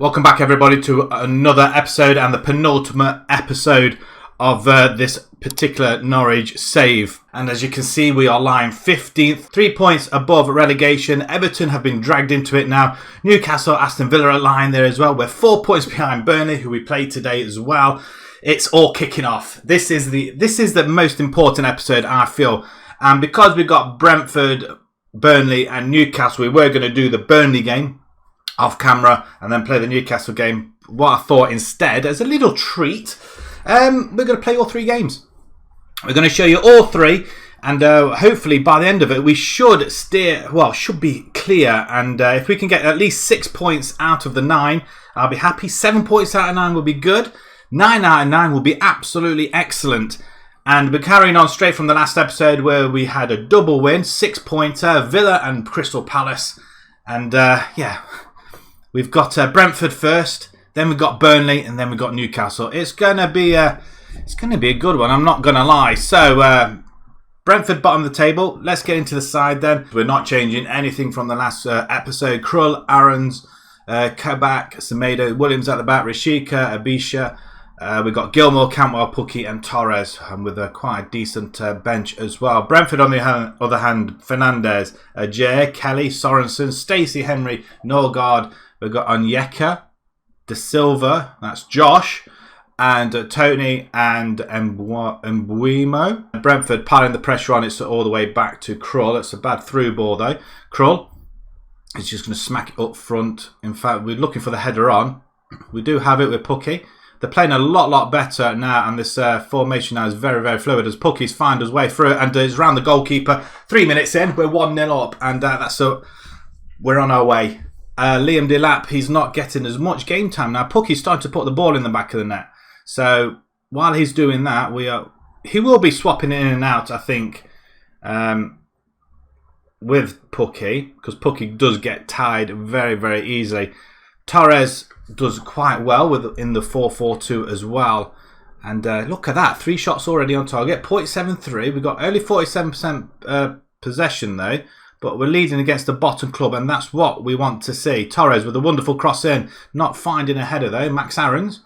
Welcome back everybody to another episode and the penultimate episode of this particular Norwich save. And as you can see, we are lying 15th, 3 points above relegation. Everton have been dragged into it now. Newcastle, Aston Villa are lying there as well. We're 4 points behind Burnley, who we played today as well. It's all kicking off. This is the most important episode, I feel. And because we've got Brentford, Burnley and Newcastle, we were going to do the Burnley game off camera and then play the Newcastle game. What I thought instead, as a little treat, we're going to play all three games. We're going to show you all three, and hopefully by the end of it we should should be clear. And if we can get at least 6 points out of the 9, I'll be happy. 7 points out of 9 will be good. 9 out of 9 will be absolutely excellent. And we're carrying on straight from the last episode where we had a double win, 6-pointer, Villa and Crystal Palace. And we've got Brentford first, then we've got Burnley, and then we've got Newcastle. It's gonna be a good one, I'm not gonna lie. So Brentford bottom of the table. Let's get into the side then. We're not changing anything from the last episode. Krull, Aarons, Kabak, Semedo, Williams at the back, Rashika, Abisha. We've got Gilmore, Cantwell, Pukki and Torres, and with a quite decent bench as well. Brentford on the other hand, Fernandez, Jay, Kelly, Sorensen, Stacey, Henry, Norgard. We've got Onyeka, De Silva, that's Josh, and Tony and Mbuimo. Brentford piling the pressure on, it's all the way back to Krull. It's a bad through ball though. Krull is just going to smack it up front. In fact, we're looking for the header on. We do have it with Pukki. They're playing a lot better now, and this formation now is very fluid as Pukki's found his way through and is round the goalkeeper. 3 minutes in, we're 1-0 up, and we're on our way. Liam Delap, he's not getting as much game time now. Pukki's starting to put the ball in the back of the net. So while he's doing that, he will be swapping in and out, I think, with Pukki, because Pukki does get tired very easily. Torres does quite well in the 4-4-2 as well. And look at that, 3 shots already on target, 0.73. We've got only 47% possession though, but we're leading against the bottom club, and that's what we want to see. Torres with a wonderful cross in, not finding a header though. Max Aarons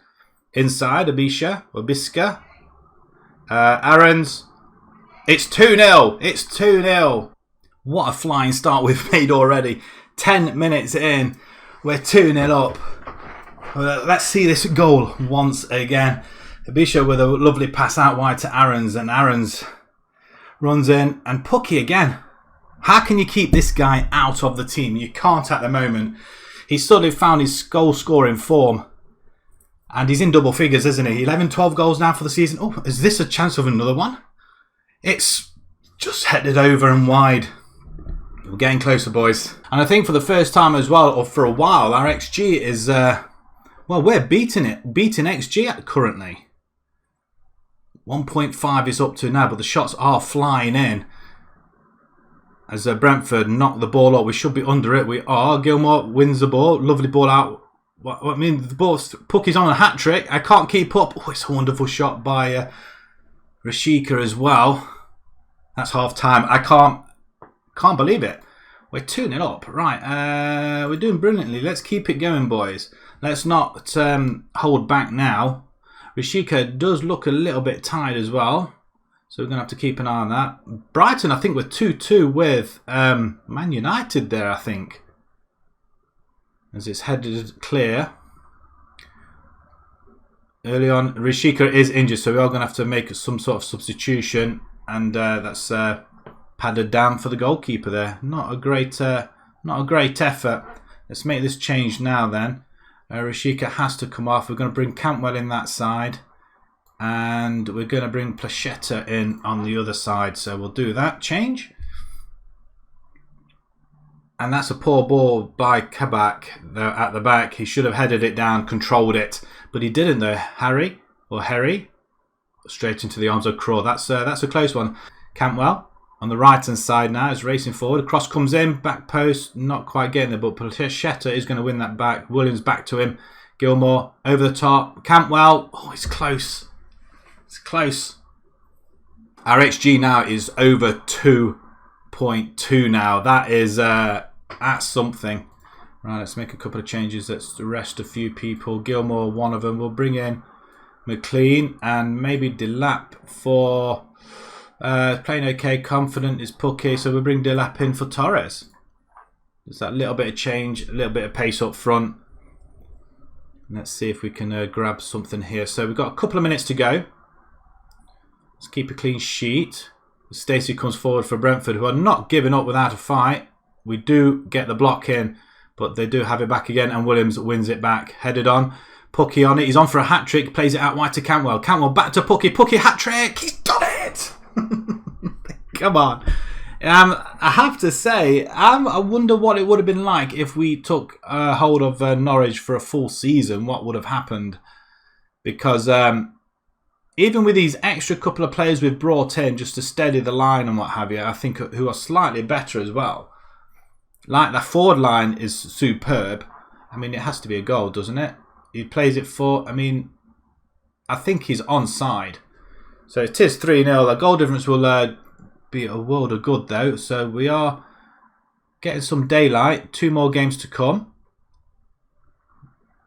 inside, Abiska. Aarons. It's 2-0. It's 2-0. What a flying start we've made already. 10 minutes in, we're 2-0 up. Let's see this goal once again. Abisha with a lovely pass out wide to Aarons, and Aarons runs in, and Pukki again. How can you keep this guy out of the team? You can't at the moment. He's suddenly found his goal scoring form, and he's in double figures, isn't he? 11-12 goals now for the season. Oh, is this a chance of another one? It's just headed over and wide. We're getting closer, boys. And I think for the first time as well, or for a while, our XG is we're beating XG currently. 1.5 is up to now, but the shots are flying in. As Brentford knock the ball up, we should be under it. We are. Gilmore wins the ball. Lovely ball out. I mean, the ball, Pukki's on a hat-trick. I can't keep up. Oh, it's a wonderful shot by Rashika as well. That's half-time. I can't believe it. We're 2-0 up. Right, we're doing brilliantly. Let's keep it going, boys. Let's not hold back now. Rashika does look a little bit tired as well, so we're going to have to keep an eye on that. Brighton, I think, we're 2-2 with Man United there, I think. As it's headed clear. Early on, Rashika is injured, so we are going to have to make some sort of substitution. And that's padded down for the goalkeeper there. Not a great effort. Let's make this change now then. Rashika has to come off. We're going to bring Cantwell in that side. And we're going to bring Placheta in on the other side. So we'll do that change. And that's a poor ball by Kabak at the back. He should have headed it down, controlled it. But he didn't though. Harry. Straight into the arms of Krull. That's a close one. Cantwell on the right hand side now is racing forward. Cross comes in. Back post. Not quite getting there. But Placheta is going to win that back. Williams back to him. Gilmore over the top. Cantwell. Oh, it's close. It's close. Our XG now is over 2.2 now. That is that's something. Right, let's make a couple of changes. Let's rest a few people. Gilmore, one of them. We'll bring in McLean and maybe Delap for playing okay. Confident is Pucky, so we'll bring Delap in for Torres. There's that little bit of change, a little bit of pace up front. Let's see if we can grab something here. So we've got a couple of minutes to go. Let's keep a clean sheet. Stacey comes forward for Brentford, who are not giving up without a fight. We do get the block in, but they do have it back again, and Williams wins it back. Headed on. Pucky on it. He's on for a hat-trick. Plays it out wide to Cantwell. Cantwell back to Pucky. Pucky hat-trick. He's done it! Come on. I have to say, I wonder what it would have been like if we took hold of Norwich for a full season. What would have happened? Because even with these extra couple of players we've brought in just to steady the line and what have you, I think who are slightly better as well. Like the forward line is superb. I mean, it has to be a goal, doesn't it? He plays it for, I mean, I think he's onside. So it is 3-0. The goal difference will be a world of good though. So we are getting some daylight. 2 more games to come.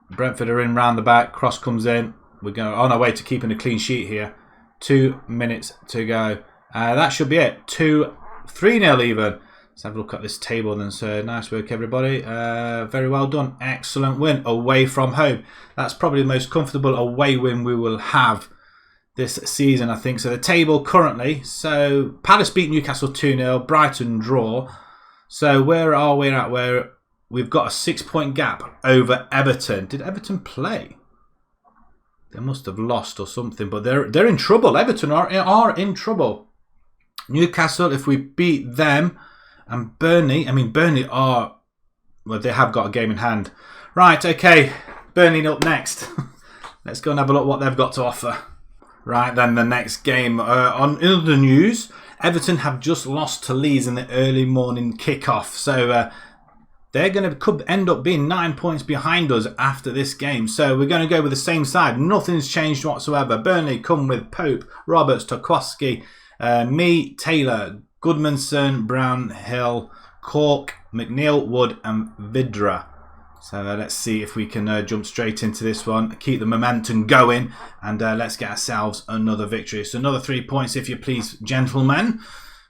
Brentford are in round the back. Cross comes in. We're going on our way to keeping a clean sheet here. 2 minutes to go. That should be it. 3-0 even. Let's have a look at this table then. So nice work, everybody. Very well done. Excellent win away from home. That's probably the most comfortable away win we will have this season, I think. So the table currently. So Palace beat Newcastle 2-0. Brighton draw. So where are we at? Where we've got a 6-point gap over Everton. Did Everton play? They must have lost or something. But they're in trouble. Everton are in trouble. Newcastle, if we beat them. And Burnley, I mean, Burnley are, well, they have got a game in hand. Right, okay, Burnley up next. Let's go and have a look what they've got to offer. Right, then the next game. On other news, Everton have just lost to Leeds in the early morning kickoff. So they're could end up being 9 points behind us after this game. So we're going to go with the same side. Nothing's changed whatsoever. Burnley come with Pope, Roberts, Tarkowski, me, Taylor, Goodmanson, Brown, Hill, Cork, McNeil, Wood and Vidra. So let's see if we can jump straight into this one. Keep the momentum going and let's get ourselves another victory. So another 3 points if you please, gentlemen.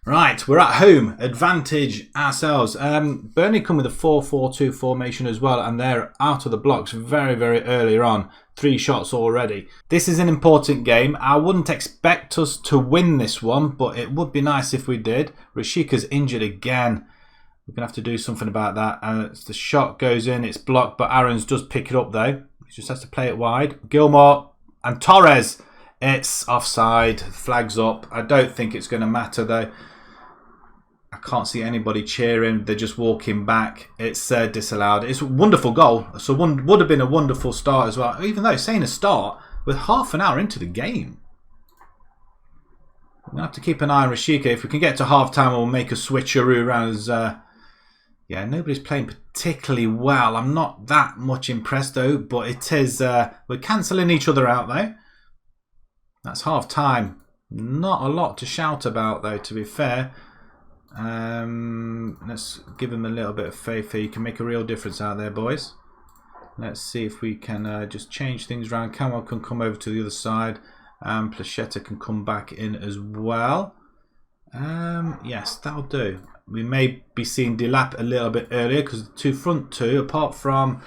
Right, we're at home. Advantage ourselves. Burnley come with a 4-4-2 formation as well, and they're out of the blocks very, very early on. 3 shots already. This is an important game. I wouldn't expect us to win this one, but it would be nice if we did. Rashika's injured again. We're going to have to do something about that. The shot goes in, it's blocked, but Aarons does pick it up though. He just has to play it wide. Gilmore and Torres. It's offside. Flags up. I don't think it's going to matter though. I can't see anybody cheering. They're just walking back. It's disallowed. It's a wonderful goal. So would have been a wonderful start as well. Even though saying a start with half an hour into the game. We're going to have to keep an eye on Rashika. If we can get to half time, we'll make a switcheroo around as... yeah, nobody's playing particularly well. I'm not that much impressed though. But it is... we're cancelling each other out though. That's half time. Not a lot to shout about though, to be fair. Let's give him a little bit of faith here. You can make a real difference out there, boys. Let's see if we can just change things around. Camel can come over to the other side. Plachetta can come back in as well. Yes, that'll do. We may be seeing Delap a little bit earlier because the front two, apart from...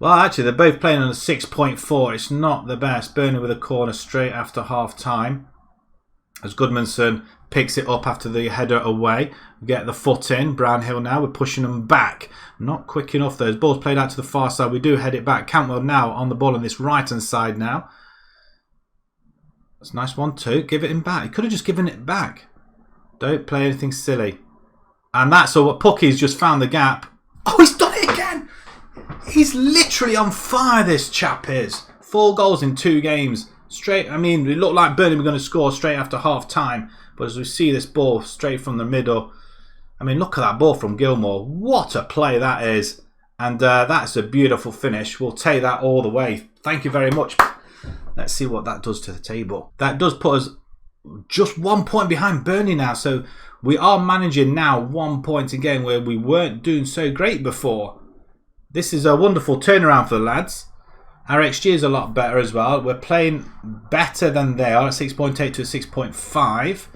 Well, actually, they're both playing on a 6.4. It's not the best. Burnley with a corner straight after half time. As Goodmanson picks it up after the header away. We get the foot in. Brownhill now. We're pushing them back. Not quick enough though. Ball's played out to the far side. We do head it back. Cantwell now on the ball on this right hand side now. That's a nice one too. Give it him back. He could have just given it back. Don't play anything silly. And that's all. What Pucky's just found the gap. Oh, he's done it again. He's literally on fire, this chap is. 4 goals in 2 games. Straight, I mean, it looked like Burnley were going to score straight after half time. But as we see this ball straight from the middle, I mean, look at that ball from Gilmore. What a play that is. And that's a beautiful finish. We'll take that all the way. Thank you very much. Let's see what that does to the table. That does put us just 1 point behind Burnley now. So we are managing now 1 point a game where we weren't doing so great before. This is a wonderful turnaround for the lads. Our XG is a lot better as well. We're playing better than they are at 6.8 to 6.5.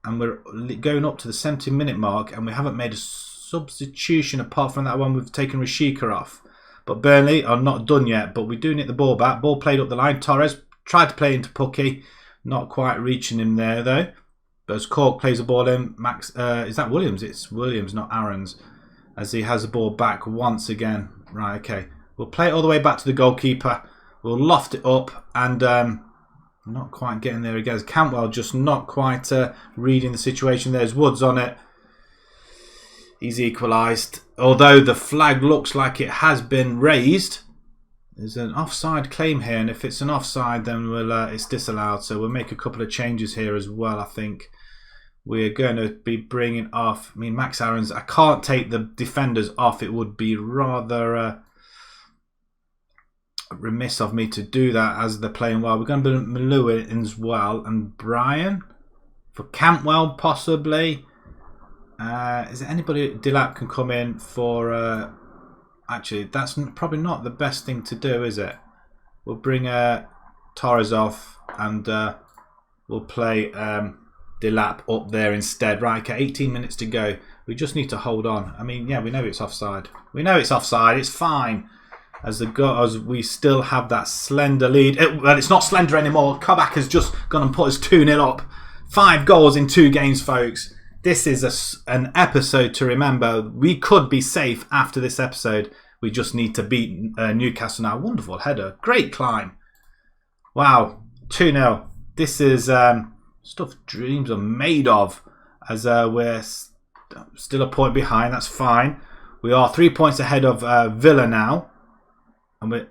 And we're going up to the 70-minute mark. And we haven't made a substitution apart from that one. We've taken Rashika off. But Burnley are not done yet. But we do need the ball back. Ball played up the line. Torres tried to play into Pucky. Not quite reaching him there though. But as Cork plays the ball in. Max, is that Williams? It's Williams, not Aaron's. As he has the ball back once again. Right, okay. We'll play it all the way back to the goalkeeper. We'll loft it up and not quite getting there again. Cantwell just not quite reading the situation. There's Woods on it. He's equalised. Although the flag looks like it has been raised. There's an offside claim here. And if it's an offside, then it's disallowed. So we'll make a couple of changes here as well, I think. We're going to be bringing off... I mean, Max Aarons, I can't take the defenders off. It would be rather... remiss of me to do that as they're playing well. We're going to be Malou in as well, and Brian for Cantwell possibly. Is there anybody? Dilap can come in for. Actually, that's probably not the best thing to do, is it? We'll bring Torres off and we'll play Dilap up there instead. Right, okay, 18 minutes to go. We just need to hold on. I mean, yeah, we know it's offside. We know it's offside. It's fine. As we still have that slender lead. Well, it's not slender anymore. Kabak has just gone and put us 2-0 up. 5 goals in 2 games, folks. This is an episode to remember. We could be safe after this episode. We just need to beat Newcastle now. Wonderful header. Great climb. Wow. 2-0. This is stuff dreams are made of. As we're still a point behind. That's fine. We are 3 points ahead of Villa now. And we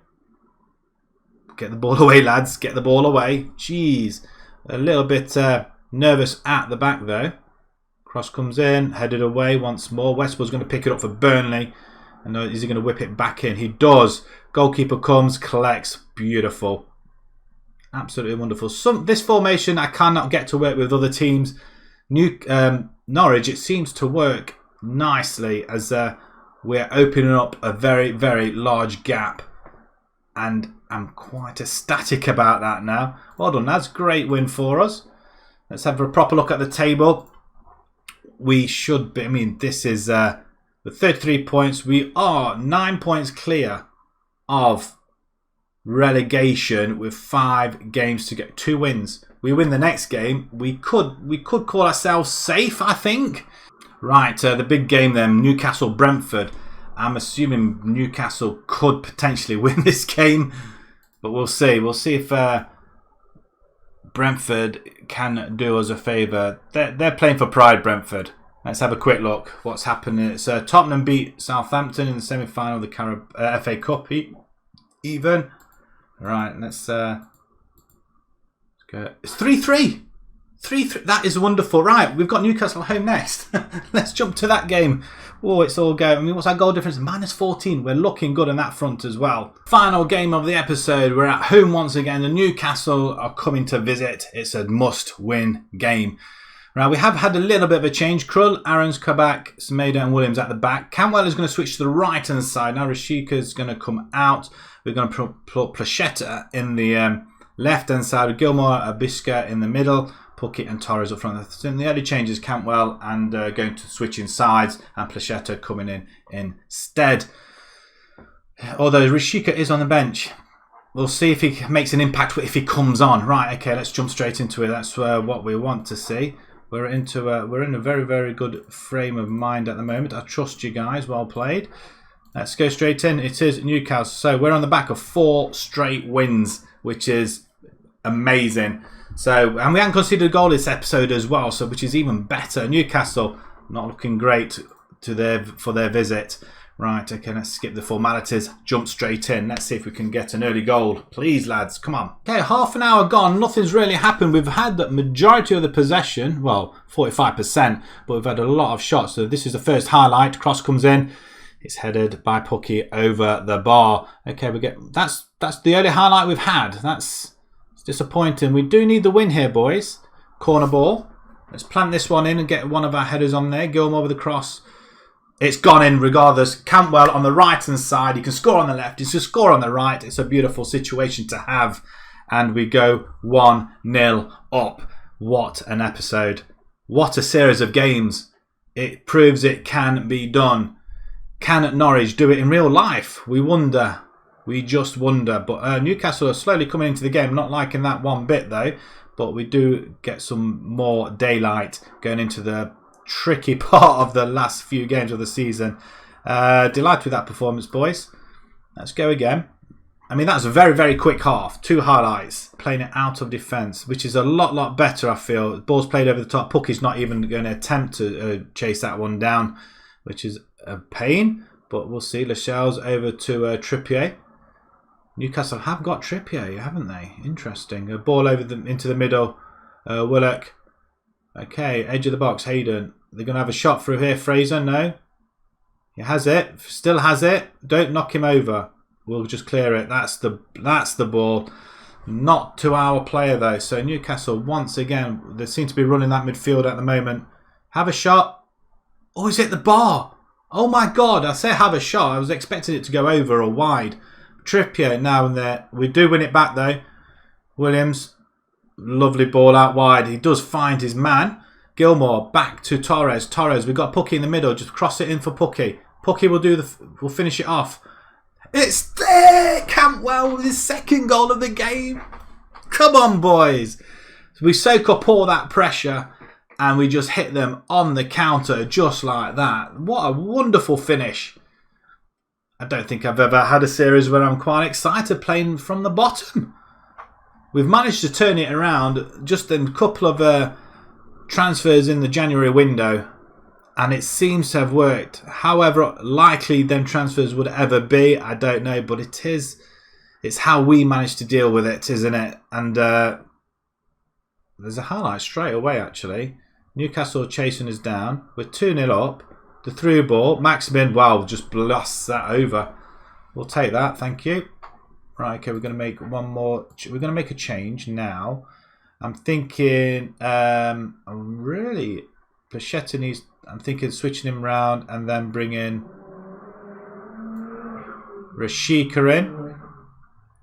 get the ball away, lads. Get the ball away. Jeez. A little bit nervous at the back, though. Cross comes in. Headed away once more. Westwood's going to pick it up for Burnley. And is he going to whip it back in? He does. Goalkeeper comes, collects. Beautiful. Absolutely wonderful. This formation I cannot get to work with other teams. Norwich, it seems to work nicely as we're opening up a very, very large gap. And I'm quite ecstatic about that now. Well done, that's a great win for us. Let's have a proper look at the table. We should be, I mean, this is with 33 points. We are 9 points clear of relegation with 5 games to get. 2 wins. We win the next game. We could call ourselves safe, I think. Right, the big game then, Newcastle-Brentford. I'm assuming Newcastle could potentially win this game, but we'll see. We'll see if Brentford can do us a favour. They're playing for pride, Brentford. Let's have a quick look. What's happening? It's Tottenham beat Southampton in the semi-final of the FA Cup. Even. Right, let's go. It's 3-3. 3-3. That is wonderful. Right, we've got Newcastle home next. Let's jump to that game. Oh, it's all go. I mean, what's our goal difference? -14. We're looking good on that front as well. Final game of the episode. We're at home once again. The Newcastle are coming to visit. It's a must-win game. Right, we have had a little bit of a change. Krull, Aarons, Kabak, Semedo and Williams at the back. Cantwell is going to switch to the right-hand side. Now Rashika is going to come out. We're going to put Placheta in the left-hand side with Gilmore, Abiska in the middle. Puckett and Torres up front. So in the early changes, Cantwell and going to switch in sides and Placheta coming in instead. Although Rashika is on the bench. We'll see if he makes an impact if he comes on. Right, okay, let's jump straight into it. That's what we want to see. We're in a very, very good frame of mind at the moment. I trust you guys. Well played. Let's go straight in. It is Newcastle. So we're on the back of 4 straight wins, which is amazing. So, and we haven't conceded a goal this episode as well, so which is even better. Newcastle not looking great for their visit. Right, okay, let's skip the formalities, jump straight in. Let's see if we can get an early goal. Please, lads, come on. Okay, half an hour gone, nothing's really happened. We've had the majority of the possession, well, 45%, but we've had a lot of shots. So this is the first highlight. Cross comes in. It's headed by Pucky over the bar. Okay, that's the only highlight we've had. It's disappointing. We do need the win here, boys. Corner ball. Let's plant this one in and get one of our headers on there. Gilmore with the cross. It's gone in regardless. Cantwell on the right-hand side. He can score on the left. He can score on the right. It's a beautiful situation to have. And we go 1-0 up. What an episode. What a series of games. It proves it can be done. Can Norwich do it in real life? We wonder. We just wonder. But Newcastle are slowly coming into the game. Not liking that one bit though. But we do get some more daylight going into the tricky part of the last few games of the season. Delighted with that performance, boys. Let's go again. I mean, that's a very, very quick half. 2 highlights. Playing it out of defence, which is a lot better, I feel. Ball's played over the top. Pucky's not even going to attempt to chase that one down, which is a pain. But we'll see. Lascelles over to Trippier. Newcastle have got Trippier, haven't they? Interesting. A ball over into the middle. Willock. Okay, edge of the box. Hayden. They're going to have a shot through here. Fraser, no. He has it. Still has it. Don't knock him over. We'll just clear it. That's the ball. Not to our player though. So Newcastle once again, they seem to be running that midfield at the moment. Have a shot. Oh, is it the bar? Oh my God! I say have a shot. I was expecting it to go over or wide. Trippier now and there. We do win it back though. Williams, lovely ball out wide. He does find his man. Gilmore back to Torres. Torres, we've got Pucky in the middle. Just cross it in for Pucky. Pucky will will finish it off. It's there! Cantwell with his 2nd goal of the game. Come on, boys. We soak up all that pressure and we just hit them on the counter just like that. What a wonderful finish. I don't think I've ever had a series where I'm quite excited playing from the bottom. We've managed to turn it around just in a couple of transfers in the January window. And it seems to have worked. However likely them transfers would ever be, I don't know. But it's how we manage to deal with it, isn't it? And there's a highlight straight away, actually. Newcastle chasing us down. We're 2-0 up. The through ball. Maximin, wow, just blasts that over. We'll take that, thank you. Right, okay, we're going to make one more. We're going to make a change now. I'm thinking, Plachetta needs... I'm thinking switching him round and then bringing Rashika in.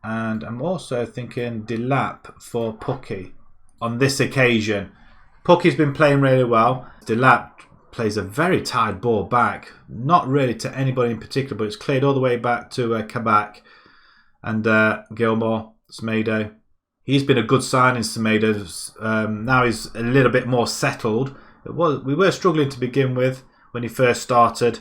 And I'm also thinking Delap for Pucky on this occasion. Pucky's been playing really well. Delap plays a very tired ball back. Not really to anybody in particular, but it's cleared all the way back to Kabak. And Gilmore, Semedo. He's been a good signing, Semedo. Now he's a little bit more settled. We were struggling to begin with when he first started,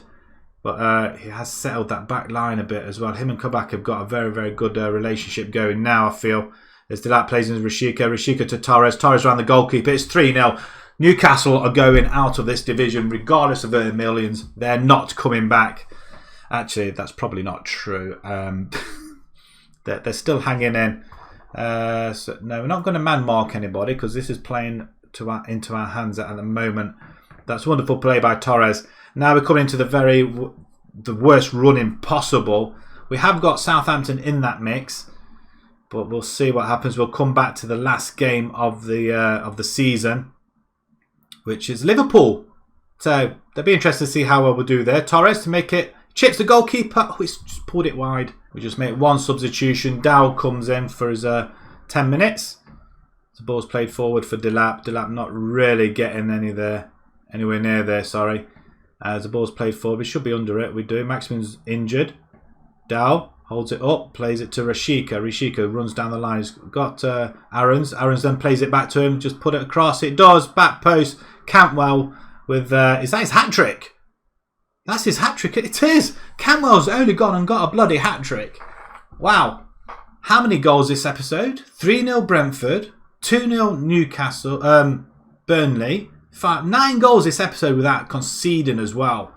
but he has settled that back line a bit as well. Him and Kabak have got a very, very good relationship going now, I feel. As Delap plays in Rashika. Rashika to Torres. Torres around the goalkeeper. It's 3-0. Newcastle are going out of this division regardless of their millions. They're not coming back. Actually, that's probably not true. They're still hanging in. So, no, we're not going to man mark anybody because this is playing into our hands at the moment. That's wonderful play by Torres. Now we're coming to the worst running possible. We have got Southampton in that mix, but we'll see what happens. We'll come back to the last game of the season, which is Liverpool. So they'll be interested to see how well we'll do there. Torres to make it, chips the goalkeeper. Oh, he's just pulled it wide. We just make one substitution. Dow comes in for his 10 minutes. The ball's played forward for Delap. Delap not really getting anywhere near there, sorry. As the ball's played forward, we should be under it. We do. Maximin's injured. Dow holds it up, plays it to Rashika. Rashika runs down the line. He's got Aarons. Aarons then plays it back to him. Just put it across. It does. Back post. Cantwell with... is that his hat-trick? That's his hat-trick. It is. Cantwell's only gone and got a bloody hat-trick. Wow. How many goals this episode? 3-0 Brentford. 2-0 Newcastle, Burnley. 9 goals this episode without conceding as well.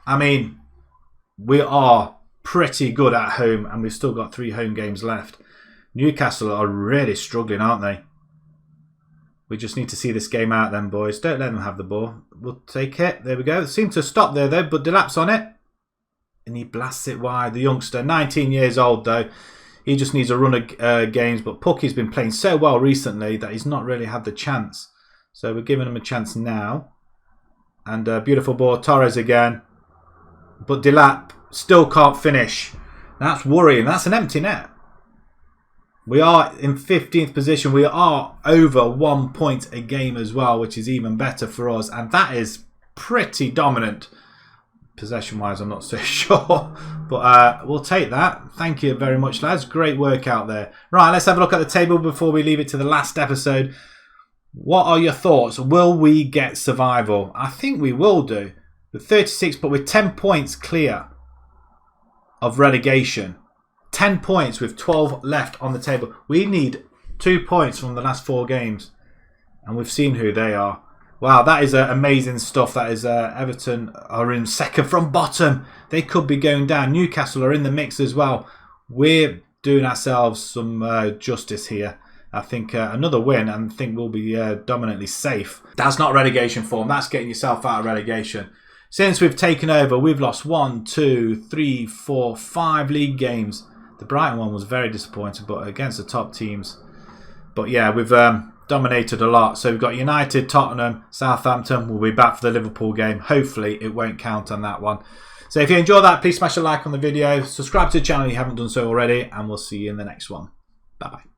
I mean, we are pretty good at home and we've still got 3 home games left. Newcastle are really struggling, aren't they? We just need to see this game out then, boys. Don't let them have the ball. We'll take it. There we go. It seemed to stop there though, but Delap's on it. And he blasts it wide. The youngster, 19 years old though. He just needs a run of games, but Pucky's been playing so well recently that he's not really had the chance. So we're giving him a chance now. And beautiful ball, Torres again. But Delap still can't finish. That's worrying. That's an empty net. We are in 15th position. We are over 1 point a game as well, which is even better for us. And that is pretty dominant. Possession-wise, I'm not so sure. But we'll take that. Thank you very much, lads. Great work out there. Right, let's have a look at the table before we leave it to the last episode. What are your thoughts? Will we get survival? I think we will do. With 36, but with 10 points clear of relegation. 10 points with 12 left on the table. We need 2 points from the last 4 games. And we've seen who they are. Wow, that is amazing stuff. That is Everton are in second from bottom. They could be going down. Newcastle are in the mix as well. We're doing ourselves some justice here. I think another win and I think we'll be dominantly safe. That's not relegation form. That's getting yourself out of relegation. Since we've taken over, we've lost 1, 2, 3, 4, 5 league games. The Brighton one was very disappointing, but against the top teams. But yeah, we've dominated a lot. So we've got United, Tottenham, Southampton. We'll be back for the Liverpool game. Hopefully it won't count on that one. So if you enjoyed that, please smash a like on the video. Subscribe to the channel if you haven't done so already. And we'll see you in the next one. Bye-bye.